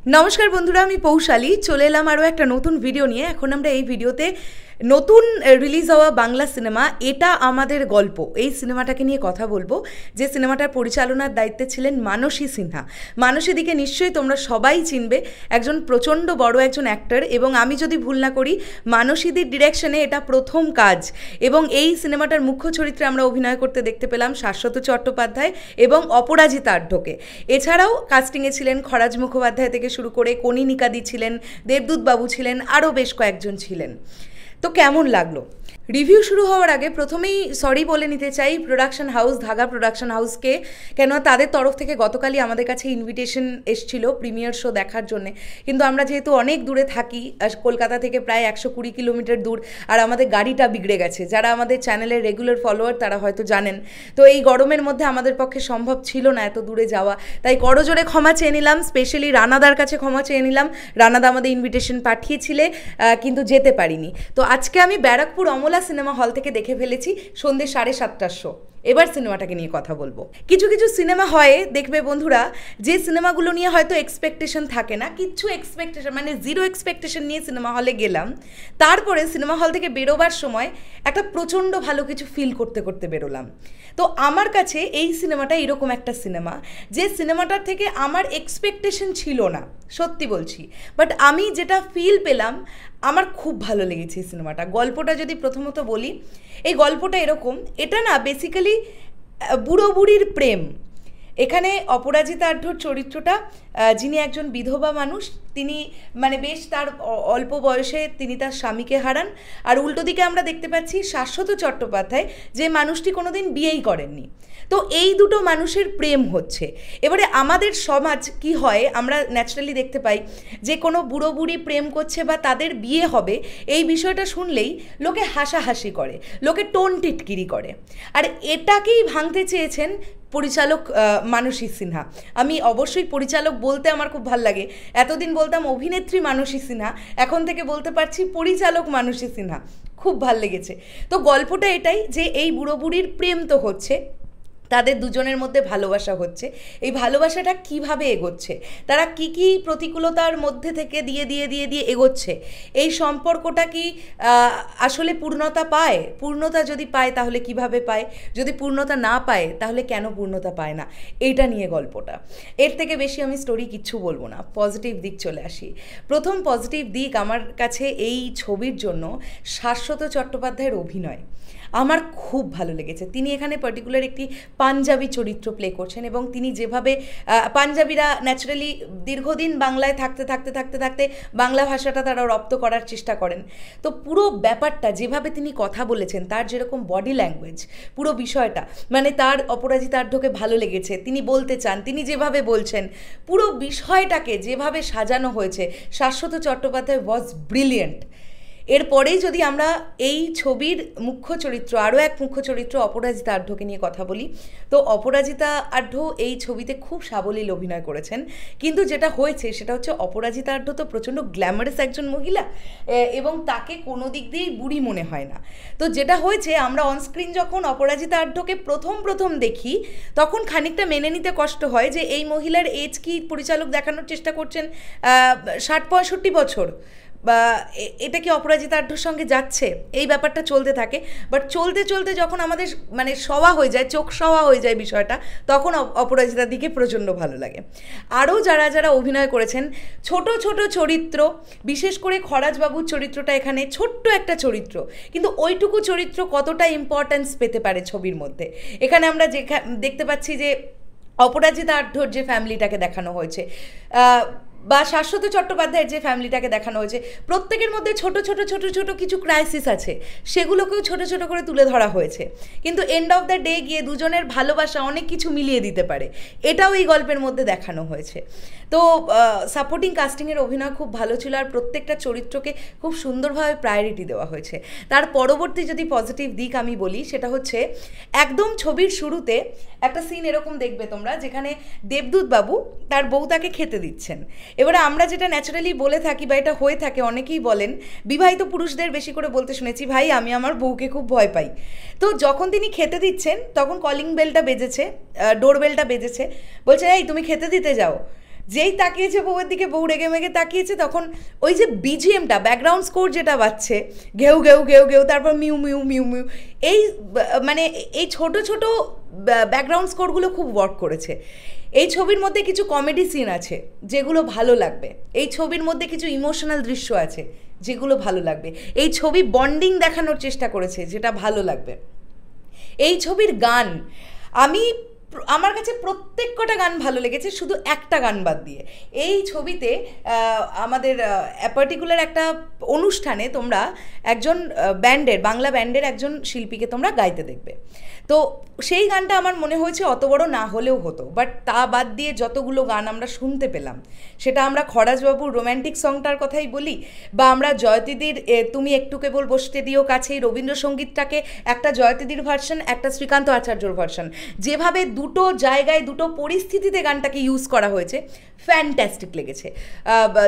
নমস্কার বন্ধুরা, আমি পৌশালী চলে এলাম আরও একটা নতুন ভিডিও নিয়ে। এখন আমরা এই ভিডিওতে নতুন রিলিজ হওয়া বাংলা সিনেমা এটা আমাদের গল্প, এই সিনেমাটাকে নিয়ে কথা বলবো, যে সিনেমাটার পরিচালনার দায়িত্বে ছিলেন মানসী সিনহা। মানসীদিকে নিশ্চয়ই তোমরা সবাই চিনবে, একজন প্রচণ্ড বড় একজন অ্যাক্টর, এবং আমি যদি ভুল না করি মানসীদির ডিরেকশনে এটা প্রথম কাজ। এবং এই সিনেমাটার মুখ্য চরিত্রে আমরা অভিনয় করতে দেখতে পেলাম শাশ্বত চট্টোপাধ্যায় এবং অপরাজিতা আঢ্যকে। এছাড়াও কাস্টিংয়ে ছিলেন খরাজ মুখোপাধ্যায় থেকে শুরু করে কনিনিকাদি ছিলেন, দেবদূত বাবু ছিলেন, আরও বেশ কয়েকজন ছিলেন। তো কেমন লাগলো? রিভিউ শুরু হওয়ার আগে প্রথমেই সরি বলে নিতে চাই প্রোডাকশন হাউস ধাগা প্রোডাকশন হাউসকে, কেন তাদের তরফ থেকে গতকালই আমাদের কাছে ইনভিটেশন এসেছিল প্রিমিয়ার শো দেখার জন্যে, কিন্তু আমরা যেহেতু অনেক দূরে থাকি, কলকাতা থেকে প্রায় 120 কিলোমিটার দূর, আর আমাদের গাড়িটা বিগড়ে গেছে। যারা আমাদের চ্যানেলের রেগুলার ফলোয়ার তারা হয়তো জানেন। তো এই গরমের মধ্যে আমাদের পক্ষে সম্ভব ছিল না এত দূরে যাওয়া, তাই করজোরে ক্ষমা চেয়ে নিলাম। স্পেশালি রানাদার কাছে ক্ষমা চেয়ে নিলাম, রানাদা আমাদের ইনভিটেশন পাঠিয়েছিলে কিন্তু যেতে পারিনি। তো আজকে আমি ব্যারাকপুর অমলা সিনেমা হল থেকে দেখে ফেলেছি সন্ধ্যে 7:30টার শো। এবার সিনেমাটাকে নিয়ে কথা বলবো। কিছু কিছু সিনেমা হয় দেখবে বন্ধুরা, যে সিনেমাগুলো নিয়ে হয়তো এক্সপেকটেশন থাকে না, কিছু এক্সপেকটেশন মানে জিরো এক্সপেকটেশন নিয়ে সিনেমা হলে গেলাম, তারপরে সিনেমা হল থেকে বেরোবার সময় একটা প্রচণ্ড ভালো কিছু ফিল করতে করতে বেরোলাম। তো আমার কাছে এই সিনেমাটা এরকম একটা সিনেমা, যে সিনেমাটার থেকে আমার এক্সপেকটেশন ছিল না, সত্যি বলছি, বাট আমি যেটা ফিল পেলাম আমার খুব ভালো লেগেছে এই সিনেমাটা। গল্পটা যদি প্রথমত বলি, এই গল্পটা এরকম, এটা না বেসিক্যালি বুড়ো বুড়ির প্রেম। এখানে অপরাজিতা আঢ্যর চরিত্রটা, যিনি একজন বিধবা মানুষ, তিনি মানে বেশ তার অল্প বয়সে তিনি তার স্বামীকে হারান, আর উল্টো দিকে আমরা দেখতে পাচ্ছি শাশ্বত চট্টোপাধ্যায়, যে মানুষটি কোনোদিন বিয়েই করেননি। তো এই দুটো মানুষের প্রেম হচ্ছে। এবারে আমাদের সমাজ কি হয়, আমরা ন্যাচারালি দেখতে পাই যে কোনো বুড়ো বুড়ি প্রেম করছে বা তাদের বিয়ে হবে, এই বিষয়টা শুনলেই লোকে হাসাহাসি করে, লোকে টোন টিটকিরি করে। আর এটাকেই ভাঙতে চেয়েছেন পরিচালক মানসী সিনহা। আমি অবশ্যই পরিচালক বলতে আমার খুব ভাল লাগে, এতদিন বলতাম অভিনেত্রী মানসী সিনহা, এখন থেকে বলতে পারছি পরিচালক মানসী সিনহা, খুব ভাল লেগেছে। তো গল্পটা এটাই যে এই বুড়ো বুড়ির প্রেম তো হচ্ছে, তাদের দুজনের মধ্যে ভালোবাসা হচ্ছে, এই ভালোবাসাটা কিভাবে এগোচ্ছে, তারা কি কি প্রতিকূলতার মধ্যে থেকে দিয়ে দিয়ে দিয়ে দিয়ে এগোচ্ছে, এই সম্পর্কটা কি আসলে পূর্ণতা পায়, পূর্ণতা যদি পায় তাহলে কিভাবে পায়, যদি পূর্ণতা না পায় তাহলে কেন পূর্ণতা পায় না, এইটা নিয়ে গল্পটা। এর থেকে বেশি আমি স্টোরি কিচ্ছু বলবো না, পজিটিভ দিক চলে আসি। প্রথম পজিটিভ দিক আমার কাছে এই ছবির জন্য শাশ্বত চট্টোপাধ্যায়ের অভিনয় আমার খুব ভালো লেগেছে। তিনি এখানে পার্টিকুলার একটি পাঞ্জাবি চরিত্র প্লে করছেন, এবং তিনি যেভাবে, পাঞ্জাবিরা ন্যাচারালি দীর্ঘদিন বাংলায় থাকতে থাকতে থাকতে থাকতে বাংলা ভাষাটা তারা রপ্ত করার চেষ্টা করেন। তো পুরো ব্যাপারটা যেভাবে তিনি কথা বলেছেন, তার যেরকম বডি ল্যাঙ্গুয়েজ, পুরো বিষয়টা মানে তার অপরাজিতা আঢ্যকে ভালো লেগেছে, তিনি বলতে চান, তিনি যেভাবে বলছেন, পুরো বিষয়টাকে যেভাবে সাজানো হয়েছে, শাশ্বত চট্টোপাধ্যায় ওয়াজ ব্রিলিয়েন্ট। এরপরেই যদি আমরা এই ছবির মুখ্য চরিত্র, আরও এক মুখ্য চরিত্র অপরাজিতা আঢ্যকে নিয়ে কথা বলি, তো অপরাজিতা আঢ্য এই ছবিতে খুব সাবলীল অভিনয় করেছেন। কিন্তু যেটা হয়েছে সেটা হচ্ছে অপরাজিতা আঢ্য তো প্রচণ্ড গ্ল্যামারাস একজন মহিলা, এবং তাকে কোনো দিক দিয়েই বুড়ি মনে হয় না। তো যেটা হয়েছে, আমরা অনস্ক্রিন যখন অপরাজিতা আঢ্যকে প্রথম দেখি, তখন খানিকটা মেনে নিতে কষ্ট হয় যে এই মহিলার এজ কি পরিচালক দেখানোর চেষ্টা করছেন 60-65 বছর, বা এটা কি অপরাজিতা আঢ্যর সঙ্গে যাচ্ছে, এই ব্যাপারটা চলতে থাকে। বাট চলতে চলতে যখন আমাদের মানে সওয়া হয়ে যায়, চোখ সওয়া হয়ে যায় বিষয়টা, তখন অপরাজিতার দিকে প্রচণ্ড ভালো লাগে। আরও যারা যারা অভিনয় করেছেন, ছোট ছোট চরিত্র, বিশেষ করে খরাজবাবুর চরিত্রটা এখানে ছোট্ট একটা চরিত্র, কিন্তু ওইটুকু চরিত্র কতটা ইম্পর্ট্যান্স পেতে পারে ছবির মধ্যে। এখানে আমরা দেখতে পাচ্ছি যে অপরাজিতা আঢ্যর যে ফ্যামিলিটাকে দেখানো হয়েছে, বা শাশ্বত চট্টোপাধ্যায়ের যে ফ্যামিলিটাকে দেখানো হয়েছে, প্রত্যেকের মধ্যে ছোট ছোট ছোট ছোট কিছু ক্রাইসিস আছে, সেগুলোকেও ছোট ছোট করে তুলে ধরা হয়েছে। কিন্তু এন্ড অফ দ্য ডে গিয়ে দুজনের ভালোবাসা অনেক কিছু মিলিয়ে দিতে পারে, এটাও এই গল্পের মধ্যে দেখানো হয়েছে। তো সাপোর্টিং কাস্টিংয়ের অভিনয় খুব ভালো ছিল, আর প্রত্যেকটা চরিত্রকে খুব সুন্দরভাবে প্রায়োরিটি দেওয়া হয়েছে। তার পরবর্তী যদি পজিটিভ দিক আমি বলি, সেটা হচ্ছে একদম ছবির শুরুতে একটা সিন এরকম দেখবে তোমরা, যেখানে দেবদূত বাবু তার বউ তাকে খেতে দিচ্ছেন। এবারে আমরা যেটা ন্যাচারালি বলে থাকি, বা এটা হয়ে থাকে, অনেকেই বলেন, বিবাহিত পুরুষদের বেশি করে বলতে শুনেছি, ভাই আমি আমার বউকে খুব ভয় পাই। তো যখন তিনি খেতে দিচ্ছেন, তখন কলিং বেলটা বেজেছে, ডোর বেলটা বেজেছে, বলছে এই তুমি খেতে দিতে যাও, যেই তাকিয়েছে বউয়ের দিকে, বউ রেগে মেগে তাকিয়েছে, তখন ওই যে বিজিএমটা, ব্যাকগ্রাউন্ড স্কোর যেটা বাজছে, ঘেউ ঘেউ ঘেউ ঘেউ, তারপর মিউ মিউ মিউ মিউ, এই মানে এই ছোট ছোট ব্যাকগ্রাউন্ড স্কোরগুলো খুব ওয়ার্ক করেছে। এই ছবির মধ্যে কিছু কমেডি সিন আছে যেগুলো ভালো লাগবে, এই ছবির মধ্যে কিছু ইমোশনাল দৃশ্য আছে যেগুলো ভালো লাগবে, এই ছবি বন্ডিং দেখানোর চেষ্টা করেছে যেটা ভালো লাগবে। এই ছবির গান, আমার কাছে প্রত্যেক কটা গান ভালো লেগেছে, শুধু একটা গান বাদ দিয়ে। এই ছবিতে আমাদের পার্টিকুলার একটা অনুষ্ঠানে তোমরা একজন ব্যান্ডের, বাংলা ব্যান্ডের একজন শিল্পীকে তোমরা গাইতে দেখবে। তো সেই গানটা আমার মনে হয়েছে অত বড় না হলেও হতো, বাট তা বাদ দিয়ে যতগুলো গান আমরা শুনতে পেলাম, সেটা আমরা খরাজবাবুর রোম্যান্টিক সংটার কথাই বলি, বা আমরা জয়তিদির তুমি একটু কেবল বসতে দিও কাছেই, রবীন্দ্রসঙ্গীতটাকে একটা জয়তিদির ভার্সন, একটা শ্রীকান্ত আচার্যর ভার্সন, যেভাবে দুটো জায়গায় দুটো পরিস্থিতিতে গানটাকে ইউজ করা হয়েছে, ফ্যান্টাস্টিক লেগেছে।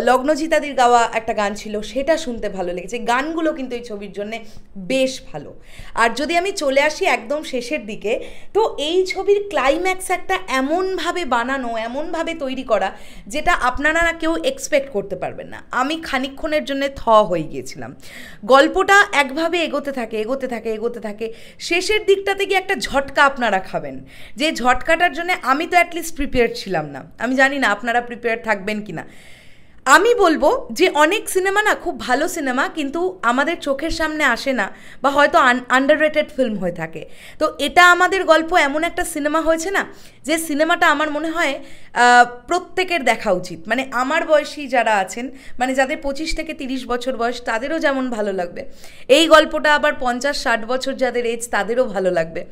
লগ্নজিতাদির গাওয়া একটা গান ছিল, সেটা শুনতে ভালো লেগেছে। গানগুলো কিন্তু এই ছবির জন্যে বেশ ভালো। আর যদি আমি চলে আসি একদম শেষের দিকে, তো এই ছবির ক্লাইম্যাক্স একটা এমনভাবে বানানো, এমনভাবে তৈরি করা, যেটা আপনারা কেউ এক্সপেক্ট করতে পারবেন না। আমি খানিকক্ষণের জন্য হয়ে গিয়েছিলাম। গল্পটা একভাবে এগোতে থাকে এগোতে থাকে এগোতে থাকে, শেষের দিকটাতে গিয়ে একটা ঝটকা আপনারা খাবেন, যে ঝটকাটার জন্য আমি তো অ্যাটলিস্ট প্রিপেয়ার ছিলাম না। আমি জানি না আপনারা প্রিপেয়ার থাকবেন কি না। আমি বলবো যে অনেক সিনেমা না খুব ভালো সিনেমা, কিন্তু আমাদের চোখের সামনে আসে না, বা হয়তো আন্ডাররেটেড ফিল্ম হয়ে থাকে। তো এটা আমাদের গল্প এমন একটা সিনেমা হয়েছে না, যে সিনেমাটা আমার মনে হয় প্রত্যেকের দেখা উচিত। মানে আমার বয়সী যারা আছেন, মানে যাদের 25 থেকে 30 বছর বয়স, তাদেরও যেমন ভালো লাগবে, এই গল্পটা আবার 50-60 বছর যাদের এজ, তাদেরও ভালো লাগবে।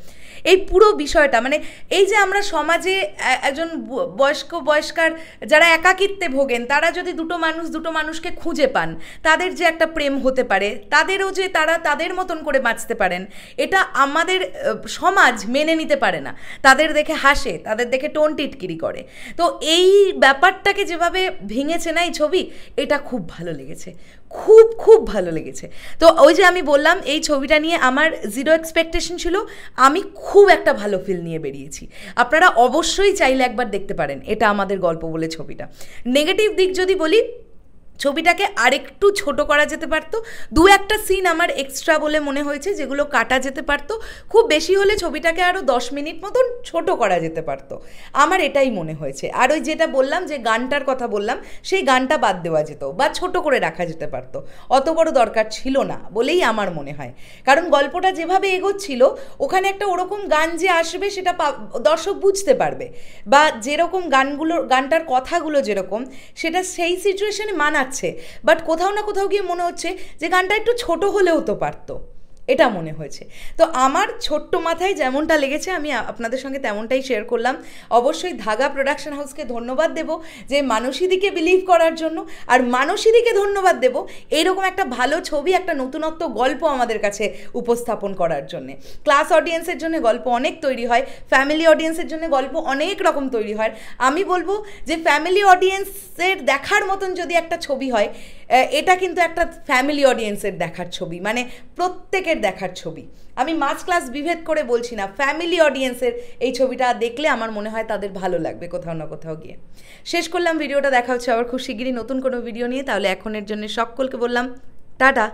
এই পুরো বিষয়টা, মানে এই যে আমরা সমাজে একজন বয়স্কার যারা একাকিত্বে ভোগেন, তারা যদি দুটো মানুষকে খুঁজে পান, তাদের যে একটা প্রেম হতে পারে, তাদেরও যে তারা তাদের মতন করে বাঁচতে পারেন, এটা আমাদের সমাজ মেনে নিতে পারে না। তাদের দেখে হাসে, তাদের দেখে টোন টিটকিরি করে। তো এই ব্যাপারটাকে যেভাবে ভেঙেছে না এই ছবি, এটা খুব ভালো লেগেছে, খুব খুব ভালো লেগেছে। তো ওই যে আমি বললাম, এই ছবিটা নিয়ে আমার জিরো এক্সপেকটেশন ছিল, আমি খুব একটা ভালো ফিল নিয়ে বেরিয়েছি। আপনারা অবশ্যই চাইলে একবার দেখতে পারেন এটা আমাদের গল্প বলে ছবিটা। নেগেটিভ দিক যদি বলি, ছবিটাকে আরেকটু ছোট করা যেতে পারতো, দু একটা সিন আমার এক্সট্রা বলে মনে হয়েছে, যেগুলো কাটা যেতে পারতো। খুব বেশি হলে ছবিটাকে আরও 10 মিনিট মতন ছোট করা যেতে পারতো, আমার এটাই মনে হয়েছে। আর ওই যেটা বললাম, যে গানটার কথা বললাম, সেই গানটা বাদ দেওয়া যেত বা ছোট করে রাখা যেতে পারতো, অত বড় দরকার ছিল না বলেই আমার মনে হয়। কারণ গল্পটা যেভাবে এগোচ্ছিল, ওখানে একটা ওরকম গান যে আসবে সেটা দর্শক বুঝতে পারবে, বা যেরকম গানটার কথাগুলো যেরকম, সেটা সেই সিচুয়েশনে মানাচ্ছে। বাট কোথাও না কোথাও গিয়ে মনে হচ্ছে যে গানটা একটু ছোট হলেও তো পারতো, এটা মনে হয়েছে। তো আমার ছোট্ট মাথায় যেমনটা লেগেছে, আমি আপনাদের সঙ্গে তেমনটাই শেয়ার করলাম। অবশ্যই ধাগা প্রোডাকশন হাউসকে ধন্যবাদ দেব যে মানসীদিকে বিলিভ করার জন্য, আর মানসীদিকে ধন্যবাদ দেব এইরকম একটা ভালো ছবি, একটা নতুনত্ব গল্প আমাদের কাছে উপস্থাপন করার জন্যে। ক্লাস অডিয়েন্সের জন্য গল্প অনেক তৈরি হয়, ফ্যামিলি অডিয়েন্সের জন্য গল্প অনেক রকম তৈরি হয়। আমি বলবো যে ফ্যামিলি অডিয়েন্সের দেখার মতন যদি একটা ছবি হয়, এটা কিন্তু একটা ফ্যামিলি অডিয়েন্সের দেখার ছবি, মানে প্রত্যেকের দেখার ছবি। আমি মাস ক্লাস বিভেদ করে বলছি না, ফ্যামিলি অডিয়েন্সের এই ছবিটা দেখলে আমার মনে হয় তাদের ভালো লাগবে কোথাও না কোথাও গিয়ে। শেষ করলাম ভিডিওটা, দেখা হচ্ছে আবার খুব শিগগিরই নতুন কোনো ভিডিও নিয়ে। তাহলে এখনের জন্য সকলকে বললাম টাটা।